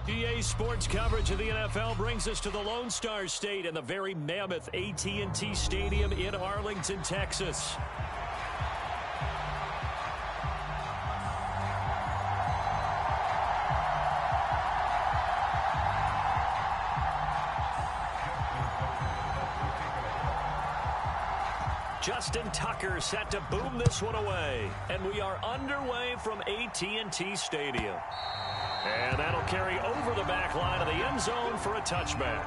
EA Sports coverage of the NFL brings us to the Lone Star State and the very mammoth AT&T Stadium in Arlington, Texas. Justin Tucker set to boom this one away. And we are underway from AT&T Stadium. And that'll carry over the back line of the end zone for a touchback.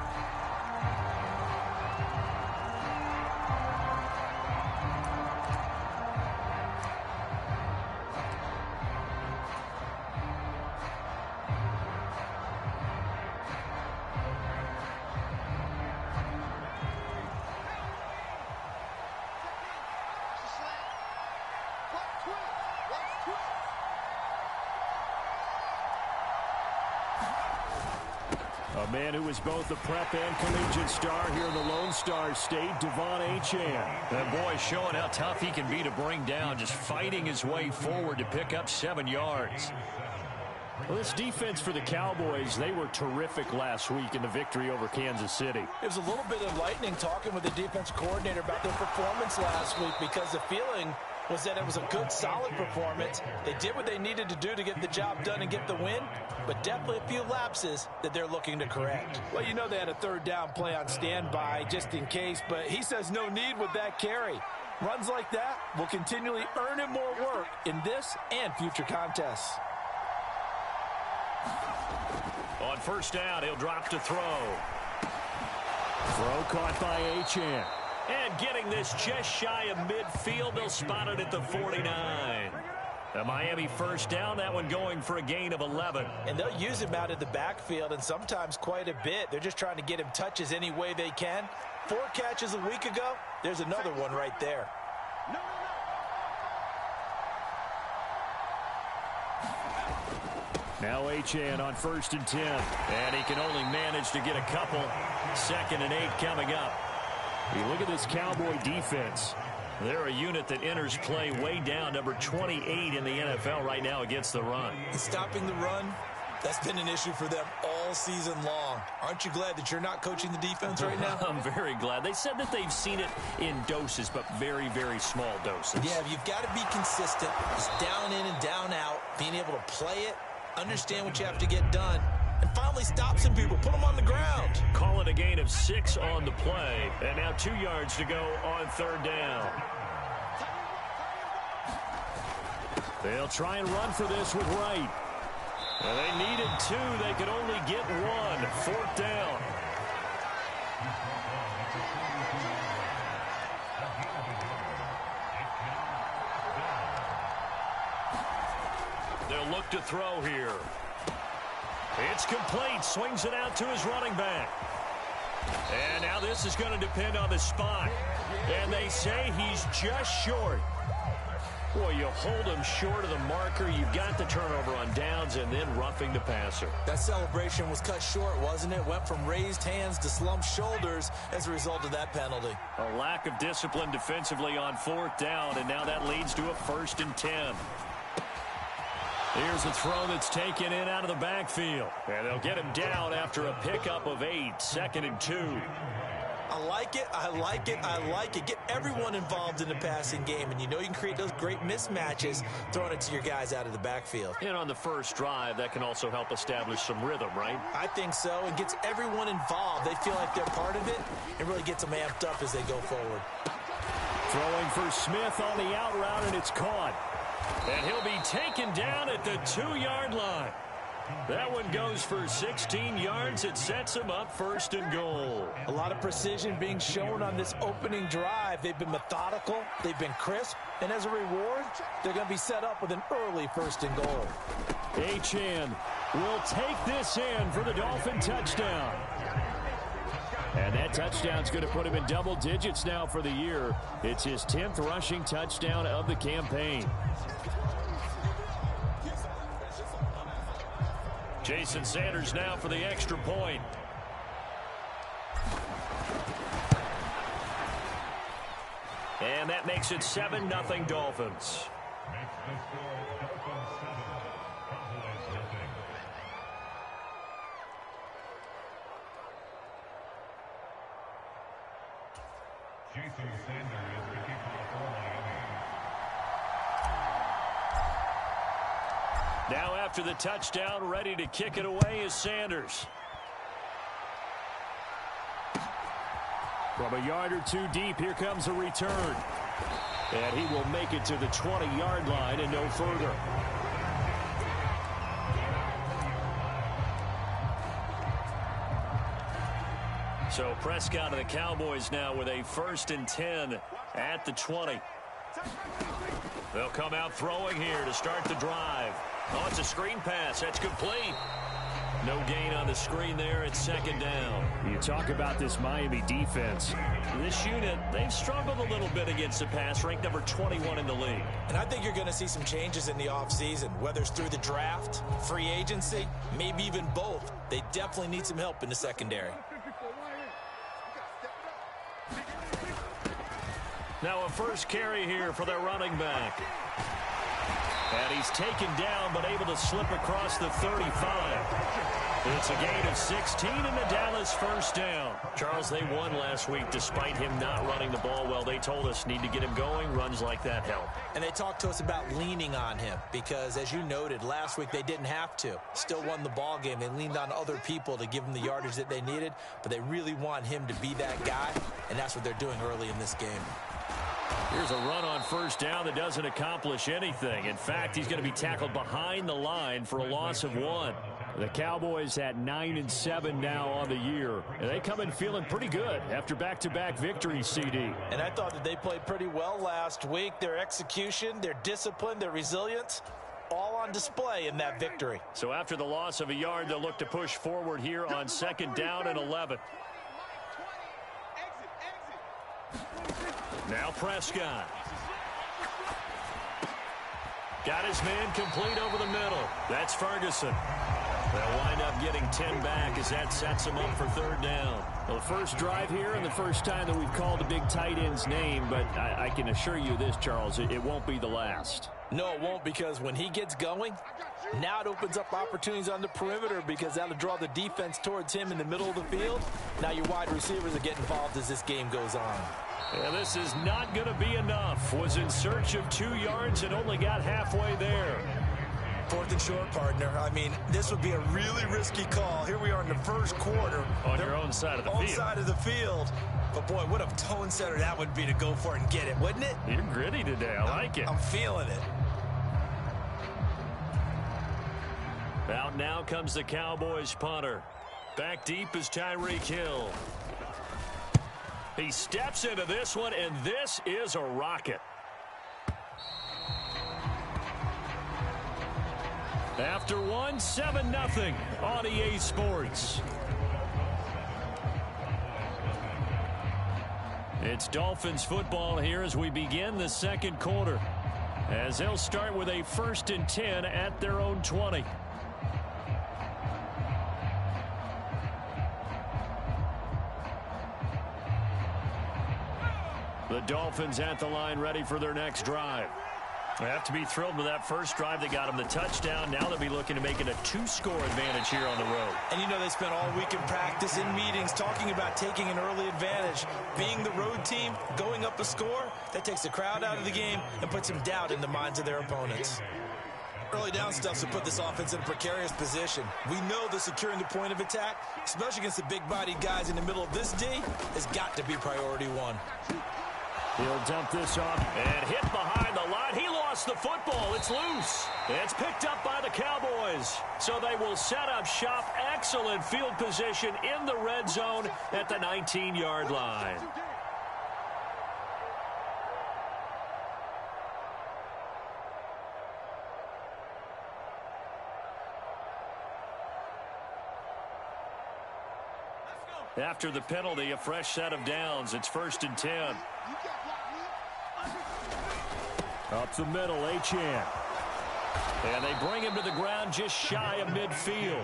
A man who is both a prep and collegiate star here in the Lone Star State, De'Von Achane. That boy showing how tough he can be to bring down, just fighting his way forward to pick up 7 yards. Well, this defense for the Cowboys, they were terrific last week in the victory over Kansas City. It was a little bit of lightning talking with the defense coordinator about their performance last week because the feeling was that it was a good, solid performance. They did what they needed to do to get the job done and get the win, but definitely a few lapses that they're looking to correct. Well, you know they had a third down play on standby just in case, but he says no need with that carry. Runs like that will continually earn him more work in this and future contests. On first down, he'll drop to throw. Throw caught by Achane. And getting this just shy of midfield, they'll spot it at the 49. The Miami first down, that one going for a gain of 11. And they'll use him out of the backfield, and sometimes quite a bit. They're just trying to get him touches any way they can. 4 catches a week ago, there's another one right there. Now Achane on 1st and 10. And he can only manage to get a couple. 2nd and 8 coming up. You look at this Cowboy defense. They're a unit that enters play way down, number 28 in the NFL right now against the run. Stopping the run, that's been an issue for them all season long. Aren't you glad that you're not coaching the defense right now? I'm very glad. They said that they've seen it in doses, but very, very small doses. Yeah, you've got to be consistent. It's down in and down out, being able to play it, understand what you have to get done, and finally stop some people, put them on the ground. Call it a gain of 6 on the play, and now 2 yards to go on 3rd down. They'll try and run for this with Wright. Well, they needed 2. They could only get 1. 4th down. They'll look to throw here. It's complete. Swings it out to his running back. And now this is going to depend on the spot. And they say he's just short. Boy, you hold him short of the marker. You've got the turnover on downs and then roughing the passer. That celebration was cut short, wasn't it? Went from raised hands to slumped shoulders as a result of that penalty. A lack of discipline defensively on 4th down, and now that leads to a 1st and 10. Here's a throw that's taken in out of the backfield. And they'll get him down after a pickup of 8. 2nd and 2. I like it, I like it, I like it. Get everyone involved in the passing game, and you know you can create those great mismatches throwing it to your guys out of the backfield. And on the first drive, that can also help establish some rhythm, right? I think so. It gets everyone involved. They feel like they're part of it. It really gets them amped up as they go forward. Throwing for Smith on the out route, and it's caught. And he'll be taken down at the 2-yard line. That one goes for 16 yards. It sets him up 1st and goal. A lot of precision being shown on this opening drive. They've been methodical. They've been crisp. And as a reward, they're going to be set up with an early 1st and goal. Achane will take this in for the Dolphin touchdown. And that touchdown's going to put him in double digits now for the year. It's his 10th rushing touchdown of the campaign. Jason Sanders now for the extra point. And that makes it 7-0 Dolphins. Now after the touchdown, ready to kick it away is Sanders. From a yard or two deep, here comes a return. And he will make it to the 20-yard line and no further. So Prescott and the Cowboys now with a 1st and 10 at the 20. They'll come out throwing here to start the drive. Oh, it's a screen pass. That's complete. No gain on the screen there. It's 2nd down. You talk about this Miami defense. This unit, they've struggled a little bit against the pass, ranked number 21 in the league. And I think you're going to see some changes in the offseason, whether it's through the draft, free agency, maybe even both. They definitely need some help in the secondary. Now a first carry here for their running back. And he's taken down, but able to slip across the 35. It's a gain of 16 and the Dallas 1st down. Charles, they won last week despite him not running the ball well. They told us need to get him going. Runs like that help. And they talked to us about leaning on him because, as you noted, last week they didn't have to. Still won the ball game. They leaned on other people to give them the yardage that they needed, but they really want him to be that guy, and that's what they're doing early in this game. Here's a run on 1st down that doesn't accomplish anything. In fact, he's going to be tackled behind the line for a loss of 1. The Cowboys at 9-7 now on the year. And they come in feeling pretty good after back-to-back victories, CD. And I thought that they played pretty well last week. Their execution, their discipline, their resilience, all on display in that victory. So after the loss of a yard, they'll look to push forward here on 2nd down and 11. Now Prescott. Got his man complete over the middle. That's Ferguson. They'll wind up getting 10 back as that sets them up for 3rd down. Well, the first drive here and the first time that we've called a big tight end's name, but I can assure you this, Charles, it won't be the last. No, it won't, because when he gets going, now it opens up opportunities on the perimeter because that'll draw the defense towards him in the middle of the field. Now your wide receivers are getting involved as this game goes on. And this is not going to be enough. Was in search of 2 yards and only got halfway there. 4th and short, partner. I mean, this would be a really risky call. Here we are in the 1st quarter. On your own side of the field. Own side of the field. But, boy, what a tone setter that would be to go for it and get it, wouldn't it? You're gritty today. I like it. I'm feeling it. Out now comes the Cowboys punter. Back deep is Tyreek Hill. He steps into this one, and this is a rocket. After one, 7-0 on EA Sports. It's Dolphins football here as we begin the 2nd quarter, as they'll start with a 1st and 10 at their own 20. The Dolphins at the line ready for their next drive. They have to be thrilled with that first drive that got them the touchdown. Now they'll be looking to make it a 2-score advantage here on the road. And you know they spent all week in practice, in meetings, talking about taking an early advantage. Being the road team, going up a score, that takes the crowd out of the game and puts some doubt in the minds of their opponents. Early down stuff to put this offense in a precarious position. We know that securing the point of attack, especially against the big-bodied guys in the middle of this D, has got to be priority 1. He'll dump this off and hit behind the line. He lost the football. It's loose. It's picked up by the Cowboys. So they will set up shop. Excellent field position in the red zone at the 19-yard line. After the penalty, a fresh set of downs. It's 1st and 10. Up the middle, Achane. And they bring him to the ground just shy of midfield.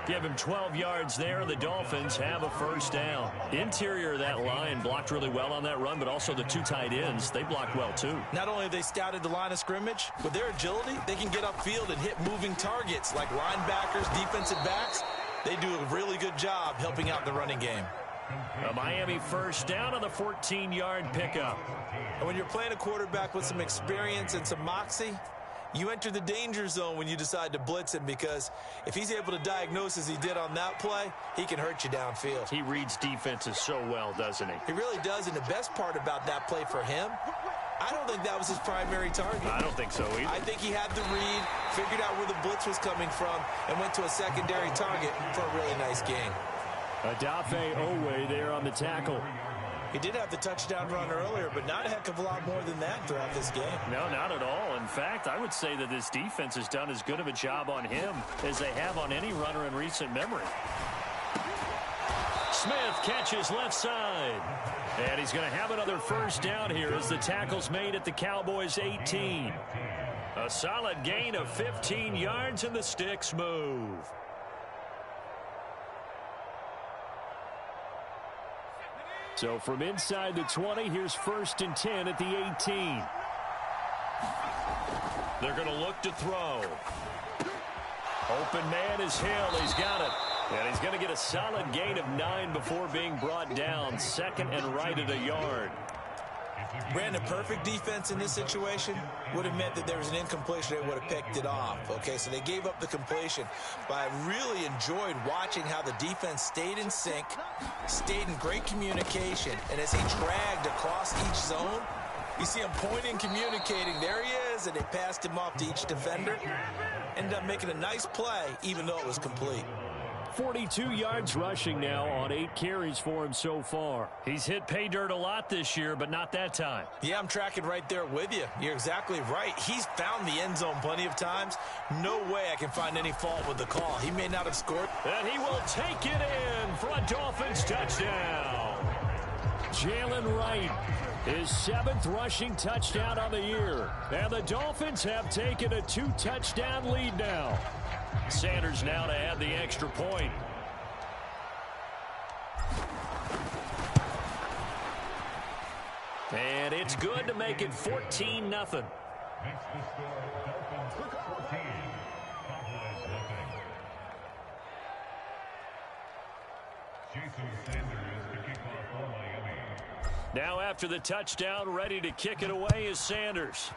Give him 12 yards there, and the Dolphins have a 1st down. Interior of that line blocked really well on that run, but also the 2 tight ends, they blocked well too. Not only have they scouted the line of scrimmage, with their agility, they can get upfield and hit moving targets like linebackers, defensive backs. They do a really good job helping out the running game. A Miami first down on the 14-yard pickup. And when you're playing a quarterback with some experience and some moxie, you enter the danger zone when you decide to blitz him, because if he's able to diagnose as he did on that play, he can hurt you downfield. He reads defenses so well, doesn't he? He really does, and the best part about that play for him, I don't think that was his primary target. I don't think so either. I think he had the read, figured out where the blitz was coming from, and went to a secondary target for a really nice gain. Odafe Oweh there on the tackle. He did have the touchdown run earlier, but not a heck of a lot more than that throughout this game. No, not at all. In fact, I would say that this defense has done as good of a job on him as they have on any runner in recent memory. Smith catches left side. And he's going to have another first down here as the tackle's made at the Cowboys' 18. A solid gain of 15 yards, and the sticks move. So from inside the 20, here's 1st and 10 at the 18. They're going to look to throw. Open man is Hill. He's got it. And he's going to get a solid gain of 9 before being brought down. Second and right at a yard. Brandon, perfect defense in this situation would have meant that there was an incompletion. They would have picked it off. Okay, so they gave up the completion. But I really enjoyed watching how the defense stayed in sync, stayed in great communication, and as he dragged across each zone, you see him pointing, communicating. There he is, and they passed him off to each defender. Ended up making a nice play, even though it was complete. 42 yards rushing now on 8 carries for him so far. He's hit pay dirt a lot this year, but not that time. Yeah, I'm tracking right there with you. You're exactly right. He's found the end zone plenty of times. No way I can find any fault with the call. He may not have scored. And he will take it in for a Dolphins touchdown. Jalen Wright, his 7th rushing touchdown on the year. And the Dolphins have taken a 2-touchdown lead now. Sanders now to add the extra point. And it's good to make it 14-0. Now after the touchdown, ready to kick it away is Sanders.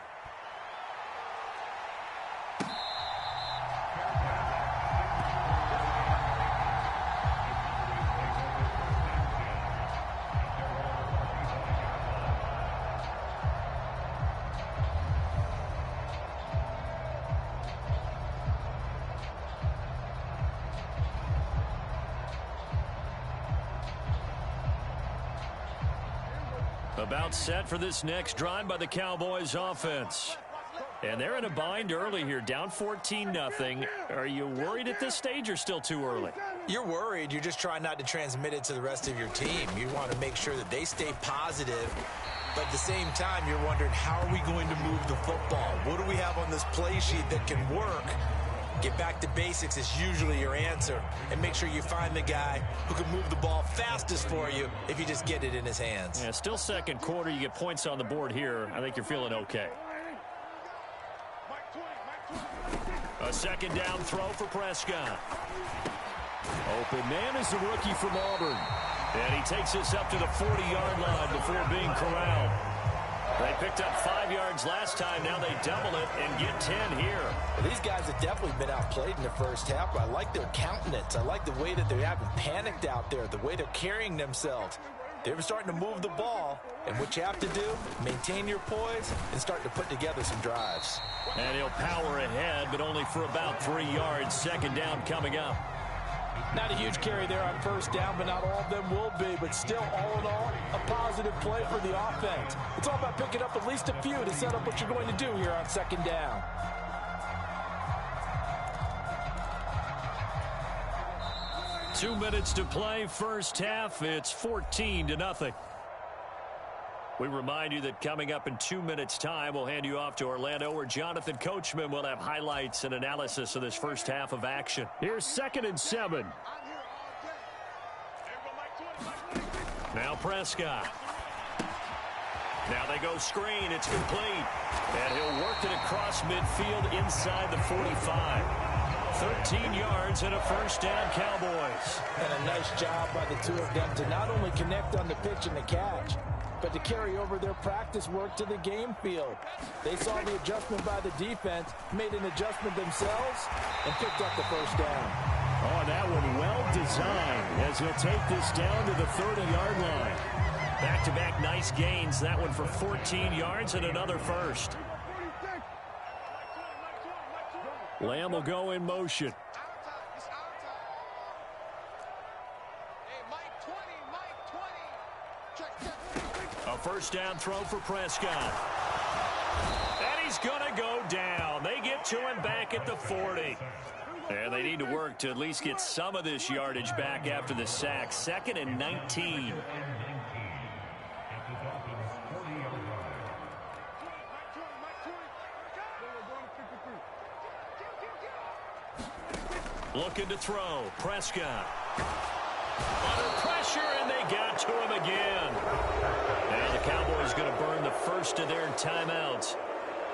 About set for this next drive by the Cowboys offense. And they're in a bind early here, down 14-0. Are you worried at this stage or still too early? You're worried. You're just trying not to transmit it to the rest of your team. You want to make sure that they stay positive. But at the same time, you're wondering, how are we going to move the football? What do we have on this play sheet that can work? Get back to basics is usually your answer. And make sure you find the guy who can move the ball fastest for you if you just get it in his hands. Yeah, still second quarter. You get points on the board here. I think you're feeling okay. A second down throw for Prescott. Open man is the rookie from Auburn. And he takes us up to the 40-yard line before being corralled. They picked up 5 yards last time. Now they double it and get 10 here. Well, these guys have definitely been outplayed in the first half, but I like their countenance. I like the way that they haven't panicked out there, the way they're carrying themselves. They're starting to move the ball, and what you have to do, maintain your poise and start to put together some drives. And he'll power ahead, but only for about 3 yards. Second down coming up. Not a huge carry there on first down, but not all of them will be. But still, all in all, a positive play for the offense. It's all about picking up at least a few to set up what you're going to do here on second down. Two minutes to play, first half. It's 14-0. We remind you that coming up in 2 minutes' time, we'll hand you off to Orlando, where Jonathan Coachman will have highlights and analysis of this first half of action. Here's 2nd and 7. Now Prescott. Now they go screen. It's complete. And he'll work it across midfield inside the 45. 13 yards and a first down, Cowboys. And a nice job by the two of them to not only connect on the pitch and the catch, but to carry over their practice work to the game field. They saw the adjustment by the defense, made an adjustment themselves, and picked up the first down. Oh, that one well designed as he'll take this down to the 30-yard line. Back-to-back nice gains. That one for 14 yards and another first. Lamb will go in motion. A first down throw for Prescott. And he's going to go down. They get to him back at the 40. And they need to work to at least get some of this yardage back after the sack. 2nd and 19. Looking to throw. Prescott. Under pressure, and they got to him again. And the Cowboys going to burn the first of their timeouts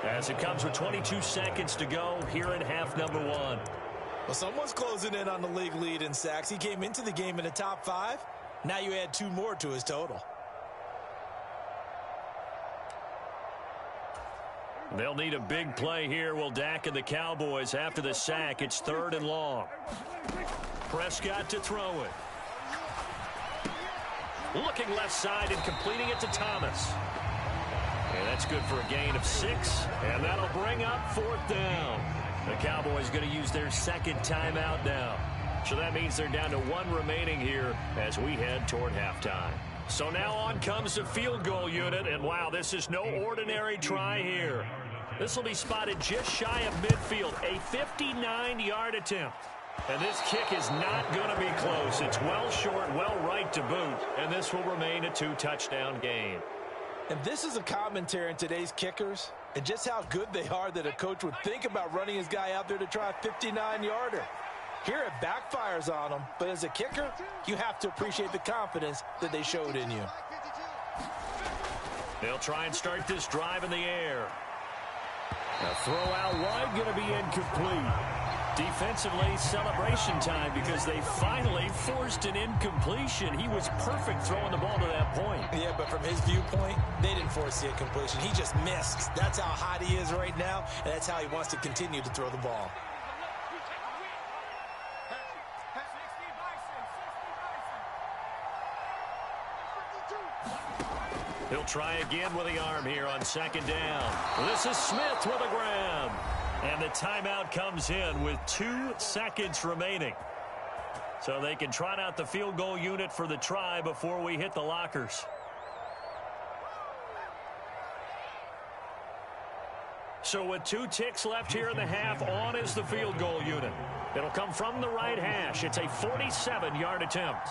as it comes with 22 seconds to go here in half number 1. Well, someone's closing in on the league lead in sacks. He came into the game in the top 5. Now you add 2 more to his total. They'll need a big play here. Will Dak and the Cowboys after the sack. It's 3rd and long. Prescott to throw it. Looking left side and completing it to Thomas. And that's good for a gain of 6. And that'll bring up 4th down. The Cowboys going to use their 2nd timeout now. So that means they're down to 1 remaining here as we head toward halftime. So now on comes the field goal unit. And wow, this is no ordinary try here. This will be spotted just shy of midfield. A 59-yard attempt. And this kick is not going to be close. It's well short, well right to boot. And this will remain a 2-touchdown game. And this is a commentary on today's kickers and just how good they are that a coach would think about running his guy out there to try a 59-yarder. Here it backfires on him, but as a kicker, you have to appreciate the confidence that they showed in you. They'll try and start this drive in the air. A throw out wide going to be incomplete. Defensively, celebration time because they finally forced an incompletion. He was perfect throwing the ball to that point. Yeah, but from his viewpoint, they didn't force the incompletion. He just missed. That's how hot he is right now, and that's how he wants to continue to throw the ball. He'll try again with the arm here on 2nd down. This is Smith with a grab. And the timeout comes in with 2 seconds remaining. So they can trot out the field goal unit for the try before we hit the lockers. So with 2 ticks left here in the half, on is the field goal unit. It'll come from the right hash. It's a 47-yard attempt.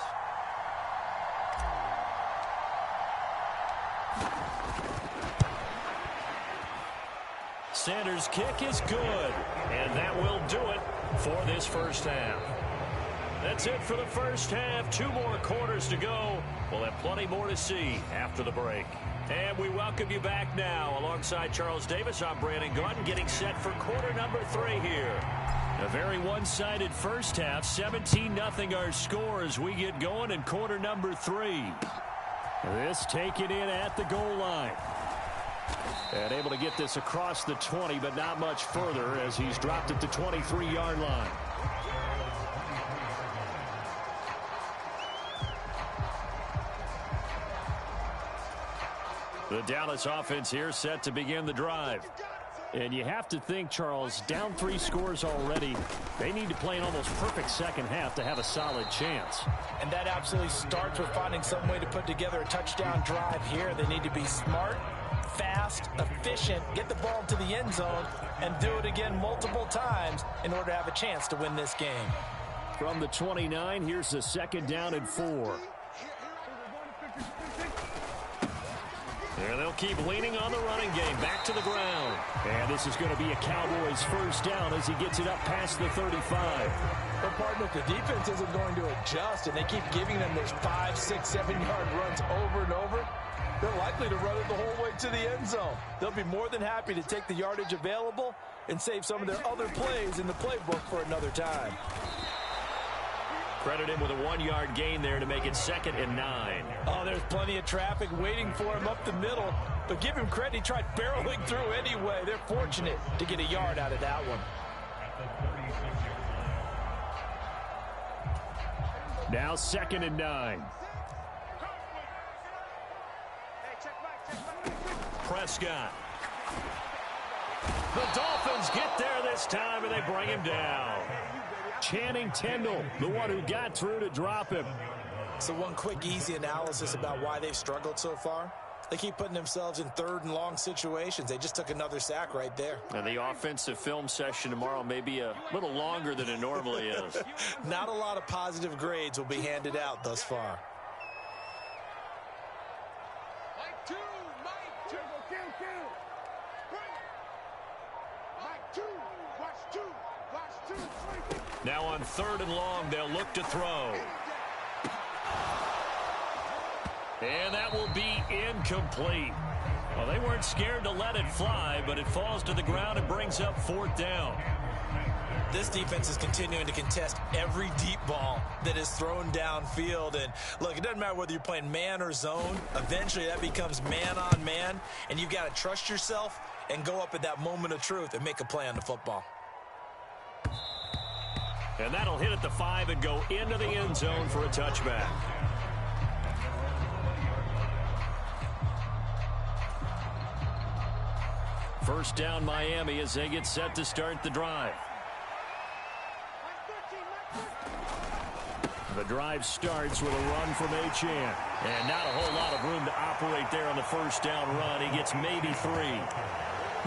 Sanders' kick is good, and that will do it for this first half. That's it for the first half. 2 more quarters to go. We'll have plenty more to see after the break. And we welcome you back now. Alongside Charles Davis, I'm Brandon Gaudin, getting set for quarter number 3 here. A very one-sided first half. 17-0 our score as we get going in quarter number 3. This taken in at the goal line. And able to get this across the 20, but not much further as he's dropped at the 23-yard line. The Dallas offense here set to begin the drive. And you have to think, Charles, down 3 scores already. They need to play an almost perfect second half to have a solid chance. And that absolutely starts with finding some way to put together a touchdown drive here. They need to be smart, fast, efficient, get the ball to the end zone, and do it again multiple times in order to have a chance to win this game. From the 29, here's the 2nd down and 4. And they'll keep leaning on the running game. Back to the ground. And this is going to be a Cowboys first down as he gets it up past the 35. But, partner, if the defense isn't going to adjust and they keep giving them those 5, 6, 7-yard runs over and over, they're likely to run it the whole way to the end zone. They'll be more than happy to take the yardage available and save some of their other plays in the playbook for another time. Credit him with a 1-yard gain there to make it 2nd and 9. Oh, there's plenty of traffic waiting for him up the middle. But give him credit, he tried barreling through anyway. They're fortunate to get a yard out of that one. Now 2nd and 9. Prescott. The Dolphins get there this time, and they bring him down. Channing Tindall, the one who got through to drop him. So one quick, easy analysis about why they've struggled so far. They keep putting themselves in 3rd and long situations. They just took another sack right there. And the offensive film session tomorrow may be a little longer than it normally is. Not a lot of positive grades will be handed out thus far. Now on 3rd and long, they'll look to throw. And that will be incomplete. Well, they weren't scared to let it fly, but it falls to the ground and brings up 4th down. This defense is continuing to contest every deep ball that is thrown downfield. And look, it doesn't matter whether you're playing man or zone. Eventually, that becomes man on man, and you've got to trust yourself and go up at that moment of truth and make a play on the football. And that'll hit at the 5 and go into the end zone for a touchback. First down Miami as they get set to start the drive. The drive starts with a run from Achane. And not a whole lot of room to operate there on the first down run. He gets maybe 3.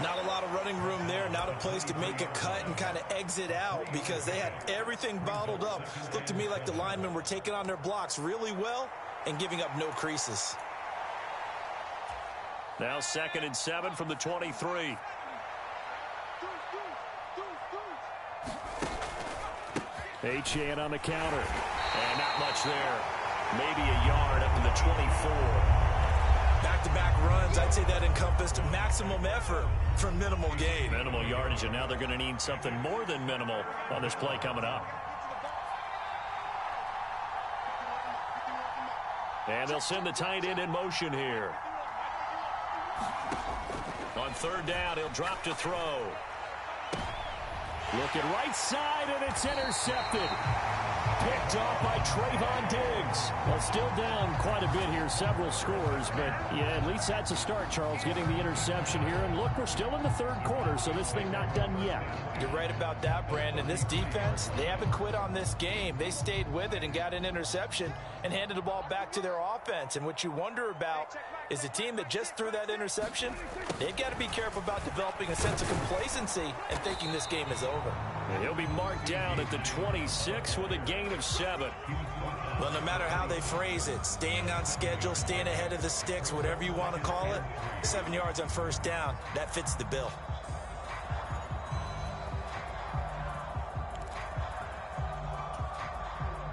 Not a lot of running room there, not a place to make a cut and kind of exit out because they had everything bottled up. Looked to me like the linemen were taking on their blocks really well and giving up no creases. Now 2nd and 7 from the 23. Achane on the counter. And not much there. Maybe a yard up to the 24. Back-to-back runs, I'd say that encompassed maximum effort for minimal gain. Minimal yardage, and now they're going to need something more than minimal on this play coming up. And they'll send the tight end in motion here. On 3rd down, he'll drop to throw. Looking right side, and it's intercepted. Picked off by Trayvon Diggs. Well, still down quite a bit here, several scores, but yeah, at least that's a start, Charles, getting the interception here. And look, we're still in the 3rd quarter, so this thing not done yet. You're right about that, Brandon. This defense, they haven't quit on this game. They stayed with it and got an interception and handed the ball back to their offense. And what you wonder about is the team that just threw that interception, they've got to be careful about developing a sense of complacency and thinking this game is over. And he'll be marked down at the 26 with a gain of 7. Well, no matter how they phrase it, staying on schedule, staying ahead of the sticks, whatever you want to call it, 7 yards on 1st down, that fits the bill.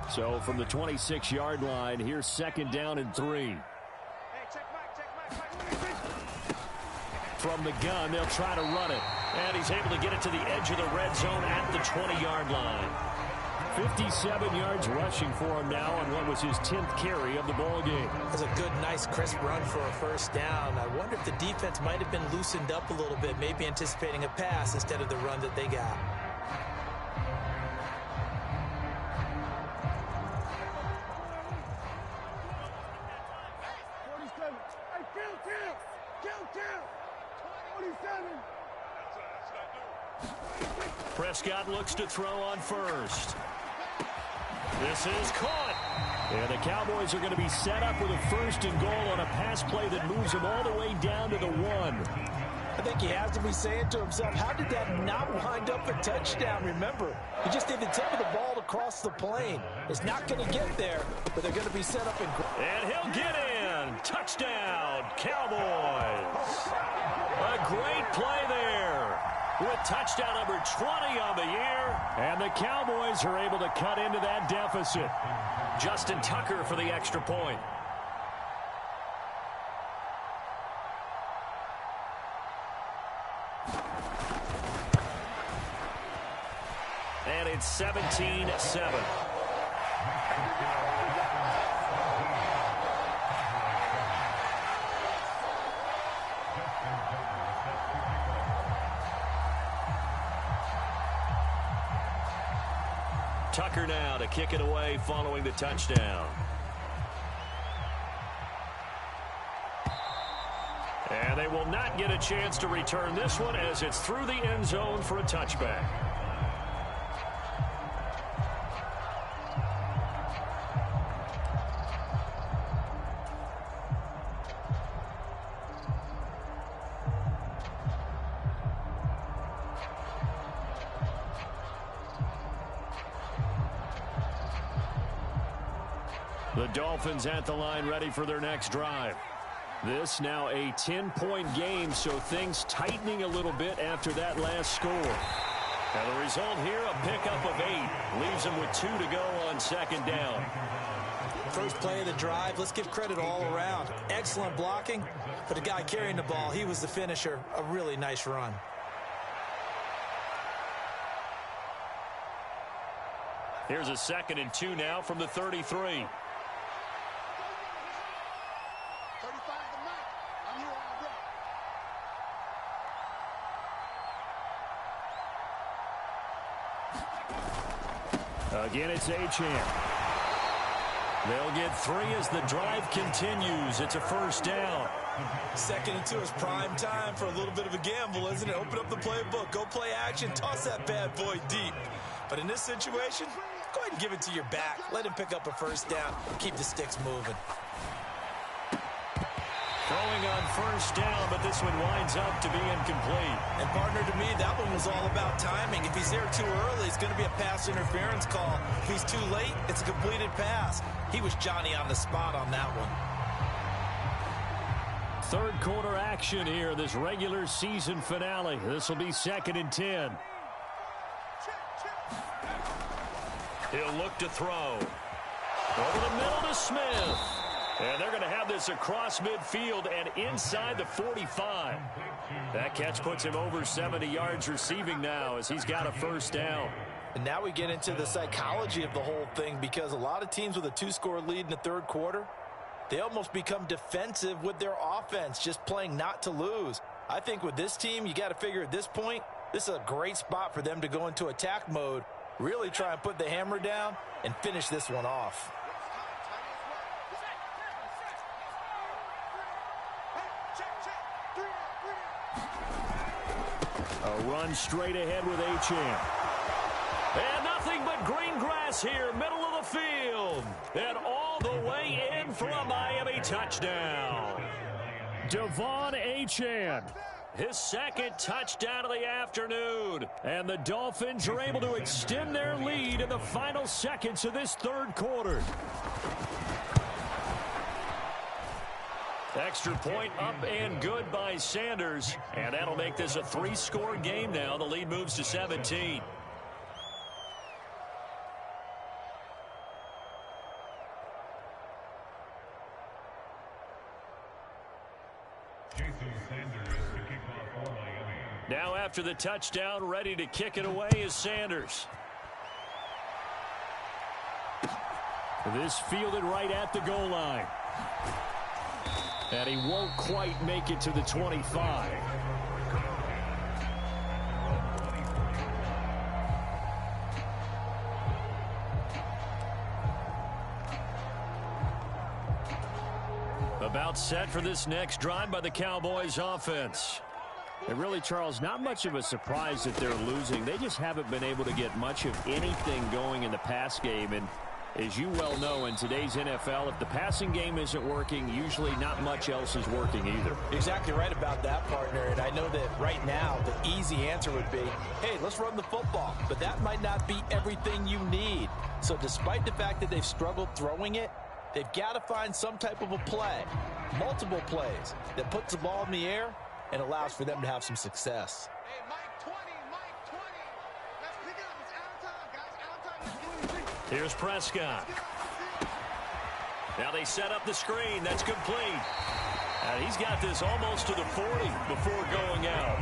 So from the 26-yard line, here's 2nd down and 3. From the gun, they'll try to run it. And he's able to get it to the edge of the red zone at the 20-yard line. 57 yards rushing for him now on what was his 10th carry of the ball game. That's a good, nice, crisp run for a 1st down. I wonder if the defense might have been loosened up a little bit, maybe anticipating a pass instead of the run that they got. Prescott looks to throw on 1st. This is caught. And the Cowboys are going to be set up with a 1st and goal on a pass play that moves them all the way down to the 1. I think he has to be saying to himself, how did that not wind up a touchdown? Remember, he just did the tip of the ball to cross the plane. It's not going to get there, but they're going to be set up in. And he'll get in. Touchdown, Cowboys. A great play there. With touchdown number 20 on the year. And the Cowboys are able to cut into that deficit. Justin Tucker for the extra point. it's 17-7. Tucker now to kick it away following the touchdown. And they will not get a chance to return this one as it's through the end zone for a touchback. The Dolphins at the line ready for their next drive. This now a 10-point game, so things tightening a little bit after that last score. And the result here, a pickup of 8. Leaves them with 2 to go on second down. First play of the drive, let's give credit all around. Excellent blocking, but the guy carrying the ball, he was the finisher. A really nice run. Here's a 2nd and 2 now from the 33. Again, it's Achane. They'll get 3 as the drive continues. It's a first down. 2nd and 2 is prime time for a little bit of a gamble, isn't it? Open up the playbook, go play action, toss that bad boy deep. But in this situation, go ahead and give it to your back. Let him pick up a first down. Keep the sticks moving. Throwing on first down, but this one winds up to be incomplete. And partner, to me, that one was all about timing. If he's there too early, it's going to be a pass interference call. If he's too late, it's a completed pass. He was Johnny on the spot on that one. Third quarter action here, this regular season finale. This will be 2nd and 10. He'll look to throw. Over the middle to Smith. And they're going to have this across midfield and inside the 45. That catch puts him over 70 yards receiving now as he's got a first down. And now we get into the psychology of the whole thing, because a lot of teams with a 2-score lead in the third quarter, they almost become defensive with their offense, just playing not to lose. I think with this team, you got to figure at this point, this is a great spot for them to go into attack mode, really try and put the hammer down and finish this one off. A run straight ahead with Achane. And nothing but green grass here, middle of the field. And all the way in for a Miami touchdown. Devon Achane, his 2nd touchdown of the afternoon. And the Dolphins are able to extend their lead in the final seconds of this third quarter. Extra point up and good by Sanders. And that'll make this a 3-score game now. The lead moves to 17. Now after the touchdown, ready to kick it away is Sanders. This fielded right at the goal line. And he won't quite make it to the 25. About set for this next drive by the Cowboys offense. And really, Charles, not much of a surprise that they're losing. They just haven't been able to get much of anything going in the pass game. And as you well know, in today's NFL, if the passing game isn't working, usually not much else is working either. Exactly right about that, partner. And I know that right now the easy answer would be, hey, let's run the football. But that might not be everything you need. So despite the fact that they've struggled throwing it, they've got to find some type of a play, multiple plays, that puts the ball in the air and allows for them to have some success. Here's Prescott. Now they set up the screen. That's complete. And he's got this almost to the 40 before going out.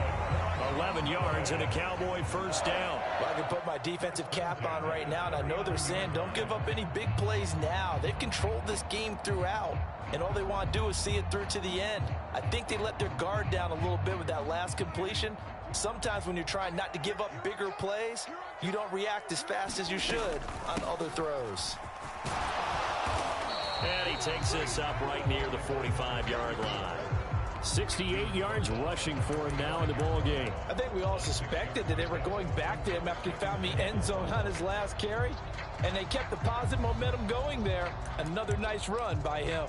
11 yards and a Cowboy first down. Well, I can put my defensive cap on right now, and I know they're saying don't give up any big plays now. They've controlled this game throughout, and all they want to do is see it through to the end. I think they let their guard down a little bit with that last completion. Sometimes when you're trying not to give up bigger plays, you don't react as fast as you should on other throws. And he takes this up right near the 45-yard line. 68 yards rushing for him now in the ball game. I think we all suspected that they were going back to him after he found the end zone on his last carry, and they kept the positive momentum going there. Another nice run by him.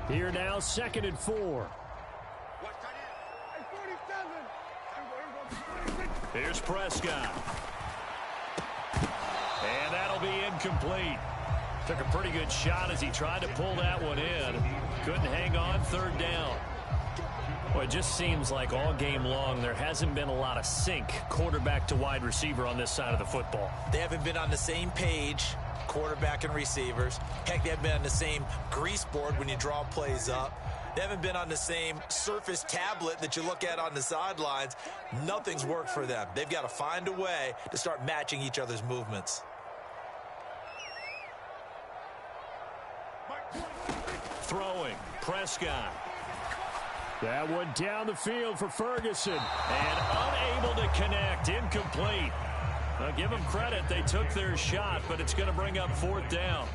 Here now, 2nd and 4. Here's Prescott. And that'll be incomplete. Took a pretty good shot as he tried to pull that one in. Couldn't hang on, 3rd down. Well, it just seems like all game long there hasn't been a lot of sync quarterback to wide receiver on this side of the football. They haven't been on the same page, quarterback and receivers. Heck, they haven't been on the same grease board when you draw plays up. They haven't been on the same surface tablet that you look at on the sidelines. Nothing's worked for them. They've got to find a way to start matching each other's movements. Throwing, Prescott. That one down the field for Ferguson. And unable to connect, incomplete. Now give them credit, they took their shot, but it's going to bring up 4th down.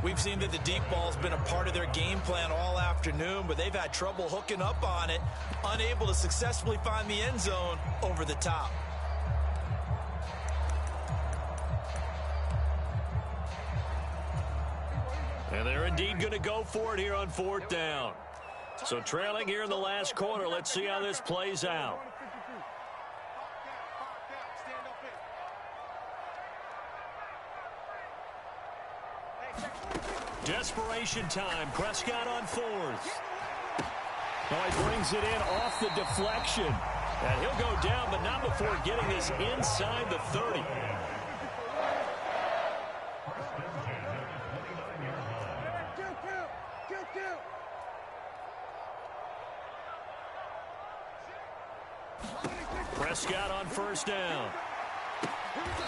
We've seen that the deep ball's been a part of their game plan all afternoon, but they've had trouble hooking up on it, unable to successfully find the end zone over the top. And they're indeed going to go for it here on 4th down. So trailing here in the last quarter, let's see how this plays out. Desperation time. Prescott on 4th. Oh, he brings it in off the deflection. And he'll go down, but not before getting this inside the 30. Prescott on 1st down.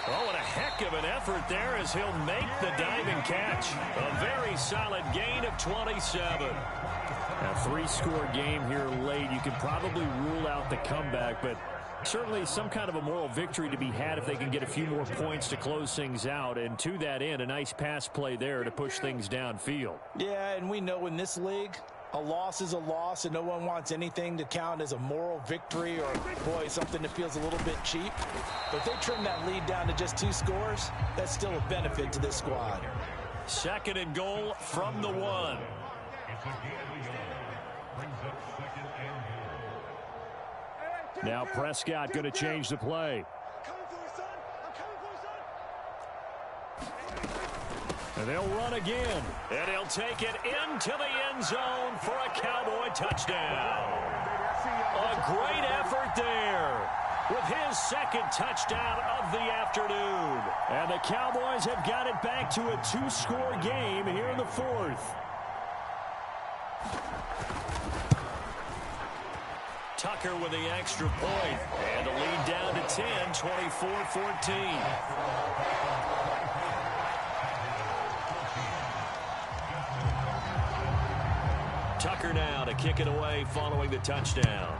Oh, what a heck of an effort there as he'll make the diving catch. A very solid gain of 27. A 3-score game here late. You can probably rule out the comeback, but certainly some kind of a moral victory to be had if they can get a few more points to close things out. And to that end, a nice pass play there to push things downfield. Yeah, and we know in this league, a loss is a loss, and no one wants anything to count as a moral victory or, boy, something that feels a little bit cheap. But if they trim that lead down to just 2 scores, that's still a benefit to this squad. 2nd and goal from the 1. Now Prescott going to change the play. And they'll run again. And he'll take it into the end zone for a Cowboy touchdown. A great effort there with his 2nd touchdown of the afternoon. And the Cowboys have got it back to a 2-score game here in the 4th. Tucker with the extra point. And the lead down to 10, 24-14. Tucker now to kick it away following the touchdown.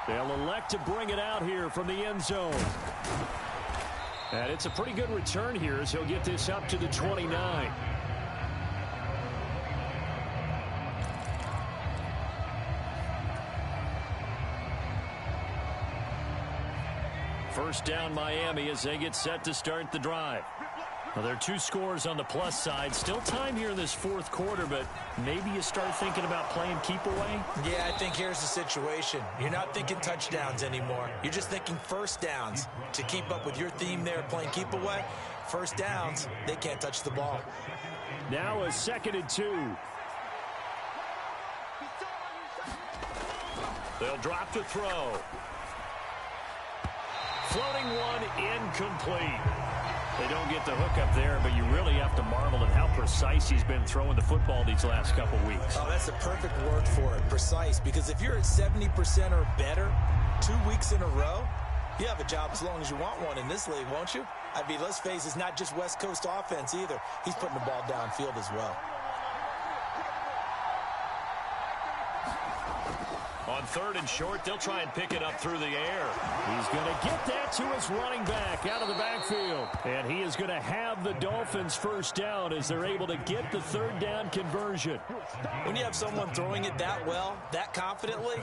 They'll elect to bring it out here from the end zone. And it's a pretty good return here as he'll get this up to the 29. First down Miami as they get set to start the drive. Well, there are 2 scores on the plus side. Still time here in this 4th quarter, but maybe you start thinking about playing keep away? Yeah, I think here's the situation. You're not thinking touchdowns anymore. You're just thinking 1st downs. To keep up with your theme there, playing keep away, 1st downs, they can't touch the ball. Now a 2nd and 2. They'll drop to throw. Floating one incomplete. They don't get the hook up there, but you really have to marvel at how precise he's been throwing the football these last couple weeks. Oh, that's the perfect word for it, precise, because if you're at 70% or better 2 weeks in a row, you have a job as long as you want one in this league, won't you? I mean, let's face it, it's not just West Coast offense either. He's putting the ball downfield as well. On 3rd and short, they'll try and pick it up through the air. He's going to get that to his running back out of the backfield. And he is going to have the Dolphins first down as they're able to get the 3rd down conversion. When you have someone throwing it that well, that confidently,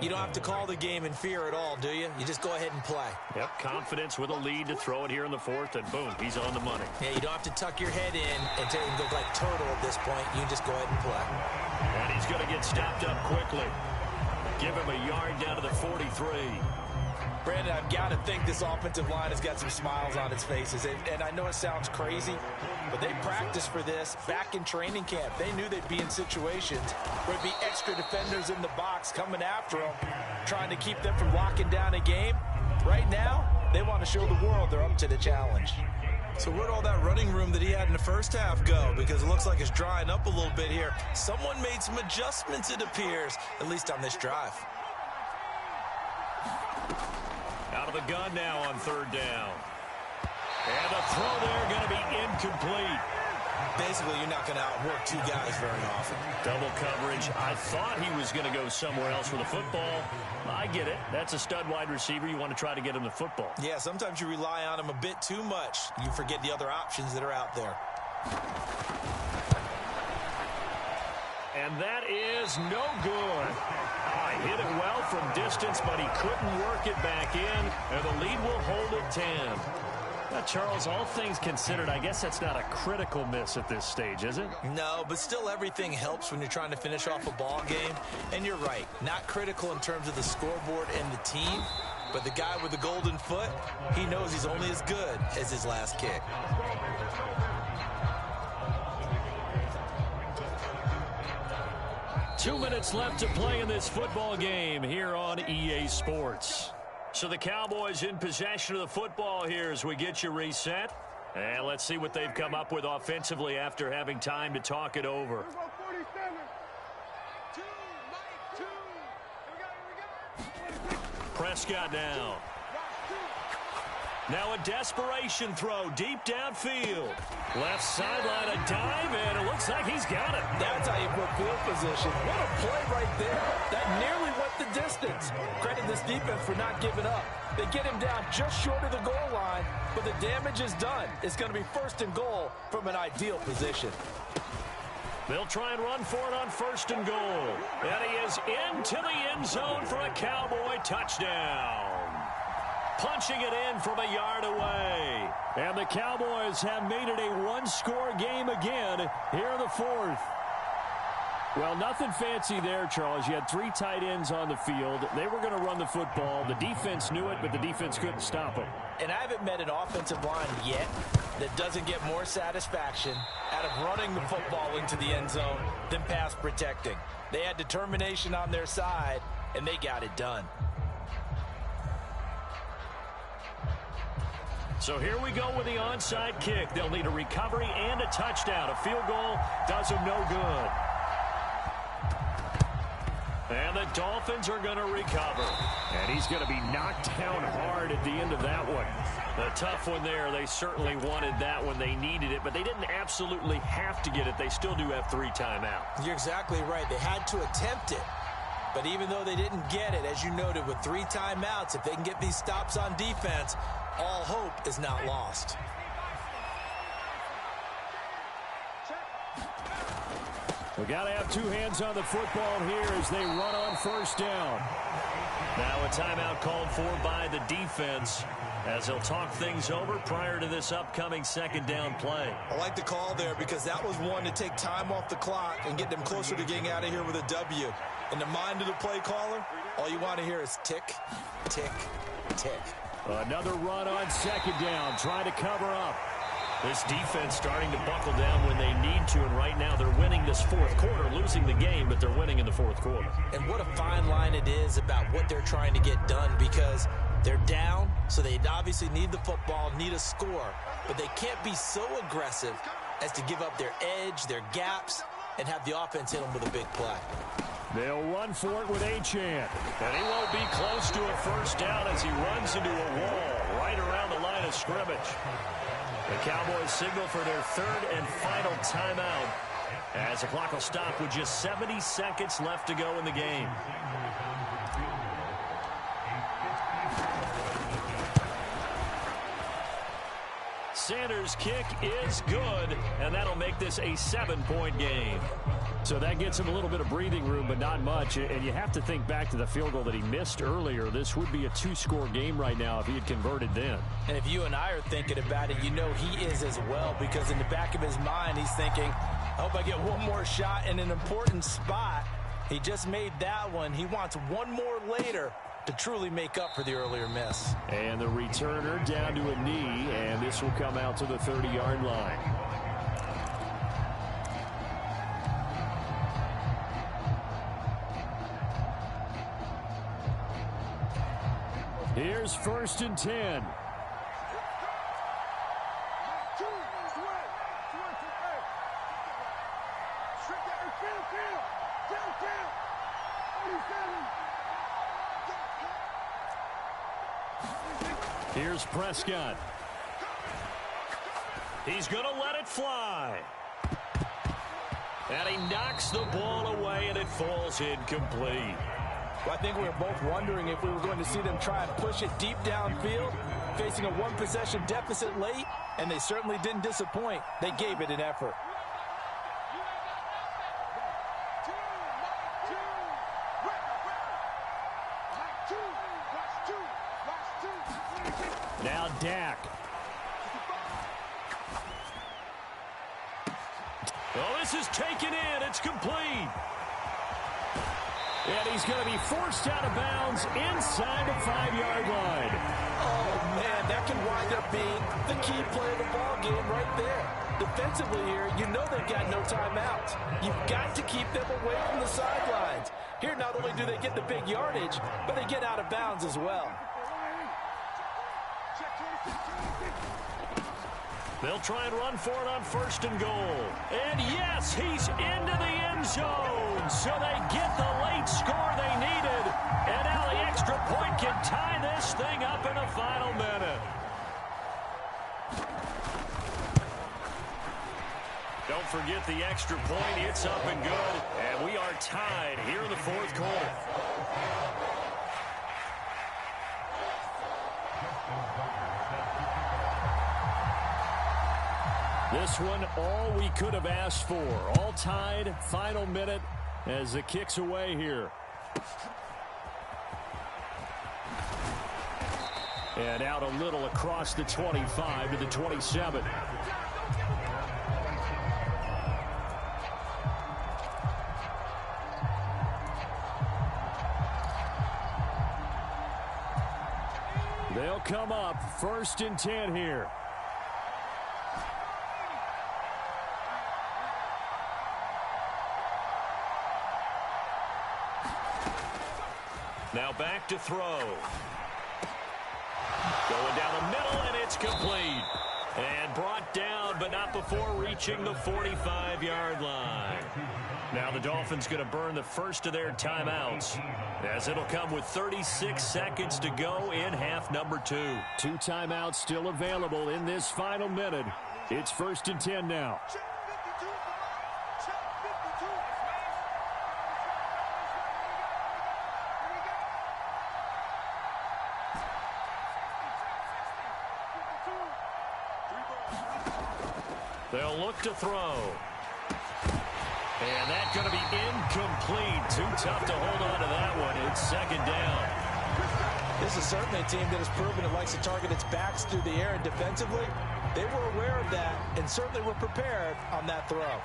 you don't have to call the game in fear at all, do you? You just go ahead and play. Yep, confidence with a lead to throw it here in the 4th, and boom, he's on the money. Yeah, you don't have to tuck your head in and look like turtle at this point. You can just go ahead and play. And he's going to get stopped up quickly. Give him a yard down to the 43. Brandon, I've got to think this offensive line has got some smiles on its faces. And I know it sounds crazy, but they practiced for this back in training camp. They knew they'd be in situations where there'd be extra defenders in the box coming after them, trying to keep them from locking down a game. Right now, they want to show the world they're up to the challenge. So where'd all that running room that he had in the first half go? Because it looks like it's drying up a little bit here. Someone made some adjustments, it appears, at least on this drive. Out of the gun now on 3rd down. And the throw there going to be incomplete. Basically, you're not going to outwork 2 guys very often. Double coverage. I thought he was going to go somewhere else with the football. I get it. That's a stud wide receiver. You want to try to get him the football. Yeah, sometimes you rely on him a bit too much. You forget the other options that are out there. And that is no good. Hit it well from distance, but he couldn't work it back in. And the lead will hold at 10. Now, Charles, all things considered, I guess that's not a critical miss at this stage, is it? No, but still everything helps when you're trying to finish off a ball game. And you're right, not critical in terms of the scoreboard and the team, but the guy with the golden foot, he knows he's only as good as his last kick. Two minutes left to play in this football game here on EA Sports. So the Cowboys in possession of the football here as we get you reset. And let's see what they've come up with offensively after having time to talk it over. Prescott now. Now a desperation throw deep downfield. Left sideline, a dive, and it looks like he's got it. That's how you put field position. What a play right there. That nearly went the distance. Credit this defense for not giving up. They get him down just short of the goal line, but the damage is done. It's going to be 1st and goal from an ideal position. They'll try and run for it on 1st and goal. And he is into the end zone for a Cowboy touchdown. Punching it in from a yard away. And the Cowboys have made it a one-score game again here in the 4th. Well, nothing fancy there, Charles. You had 3 tight ends on the field. They were going to run the football. The defense knew it, but the defense couldn't stop them. And I haven't met an offensive line yet that doesn't get more satisfaction out of running the football into the end zone than pass protecting. They had determination on their side, and they got it done. So here we go with the onside kick. They'll need a recovery and a touchdown. A field goal does them no good. And the Dolphins are going to recover. And he's going to be knocked down hard at the end of that one. A tough one there. They certainly wanted that when they needed it, but they didn't absolutely have to get it. They still do have 3 timeouts. You're exactly right. They had to attempt it. But even though they didn't get it, as you noted, with 3 timeouts, if they can get these stops on defense, all hope is not lost. We got to have 2 hands on the football here as they run on 1st down. Now a timeout called for by the defense as they'll talk things over prior to this upcoming 2nd down play. I like the call there because that was one to take time off the clock and get them closer to getting out of here with a W. In the mind of the play caller, all you want to hear is tick, tick, tick. Another run on 2nd down, trying to cover up. This defense starting to buckle down when they need to, and right now they're winning this 4th quarter, losing the game, but they're winning in the 4th quarter. And what a fine line it is about what they're trying to get done, because They're down, so they obviously need the football, need a score. But they can't be so aggressive as to give up their edge, their gaps, and have the offense hit them with a big play. They'll run for it with Achane. And he won't be close to a first down as he runs into a wall right around the line of scrimmage. The Cowboys signal for their third and final timeout as the clock will stop with just 70 seconds left to go in the game. Sanders' kick is good, and that'll make this a 7-point game. So that gets him a little bit of breathing room, but not much. And you have to think back to the field goal that he missed earlier. This would be a 2-score game right now if he had converted then. And if you and I are thinking about it, you know he is as well, because in the back of his mind, he's thinking, I hope I get one more shot in an important spot. He just made that one. He wants one more later to truly make up for the earlier miss. And the returner down to a knee, and this will come out to the 30-yard line. Here's 1st and 10. Here's Prescott. He's going to let it fly. And he knocks the ball away, and it falls incomplete. Well, I think we were both wondering if we were going to see them try and push it deep downfield, facing a one-possession deficit late, and they certainly didn't disappoint. They gave it an effort. Now Dak. Oh, this is taken in. It's complete. And he's going to be forced out of bounds inside the 5-yard line. Oh, man, that can wind up being the key play of the ball game right there. Defensively here, you know they've got no timeouts. You've got to keep them away from the sidelines. Here, not only do they get the big yardage, but they get out of bounds as well. They'll try and run for it on 1st and goal. And yes, he's into the end zone. So they get the late score they needed. And now the extra point can tie this thing up in the final minute. Don't forget the extra point. It's up and good. And we are tied here in the 4th quarter. This one, all we could have asked for. All tied, final minute as the kick's away here. And out a little across the 25 to the 27. They'll come up 1st and 10 here. Now back to throw. Going down the middle, and it's complete. And brought down, but not before reaching the 45-yard line. Now the Dolphins going to burn the first of their timeouts, as it'll come with 36 seconds to go in half number 2. 2 timeouts still available in this final minute. It's 1st and 10 now. They'll look to throw. And that's going to be incomplete. Too tough to hold on to that one. It's 2nd down. This is certainly a team that has proven it likes to target its backs through the air, and defensively, they were aware of that and certainly were prepared on that throw.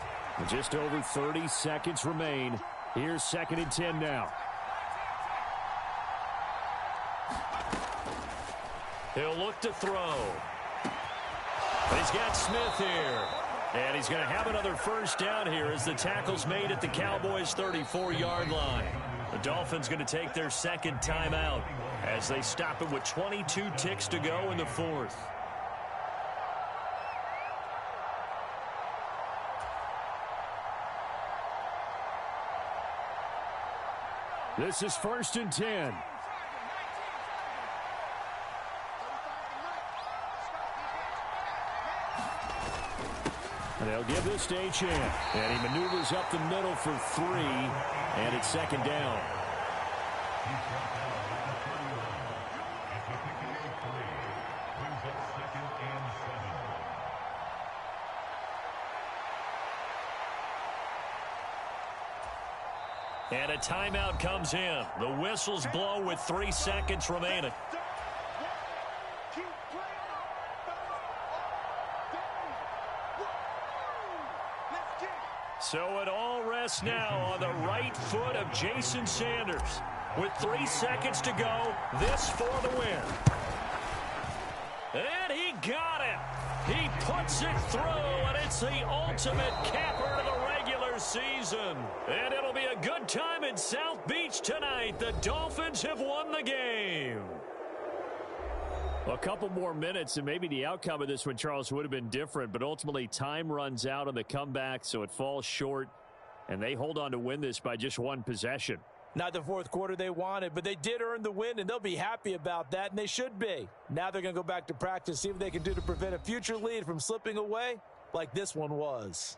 Just over 30 seconds remain. Here's 2nd and 10 now. He'll look to throw. He's got Smith here. And he's going to have another first down here as the tackle's made at the Cowboys' 34-yard line. The Dolphins going to take their second timeout as they stop it with 22 ticks to go in the fourth. This is 1st and 10. And they'll give this to Achane. And he maneuvers up the middle for 3. And it's 2nd down. And a timeout comes in. The whistles blow with 3 seconds remaining. So it all rests now on the right foot of Jason Sanders. With 3 seconds to go, this for the win. And he got it. He puts it through, and it's the ultimate capper to the regular season. And it'll be a good time in South Beach tonight. The Dolphins have won the game. A couple more minutes, and maybe the outcome of this one, Charles, would have been different. But ultimately, time runs out on the comeback, so it falls short. And they hold on to win this by just 1 possession. Not the fourth quarter they wanted, but they did earn the win, and they'll be happy about that, and they should be. Now they're going to go back to practice, see what they can do to prevent a future lead from slipping away like this one was.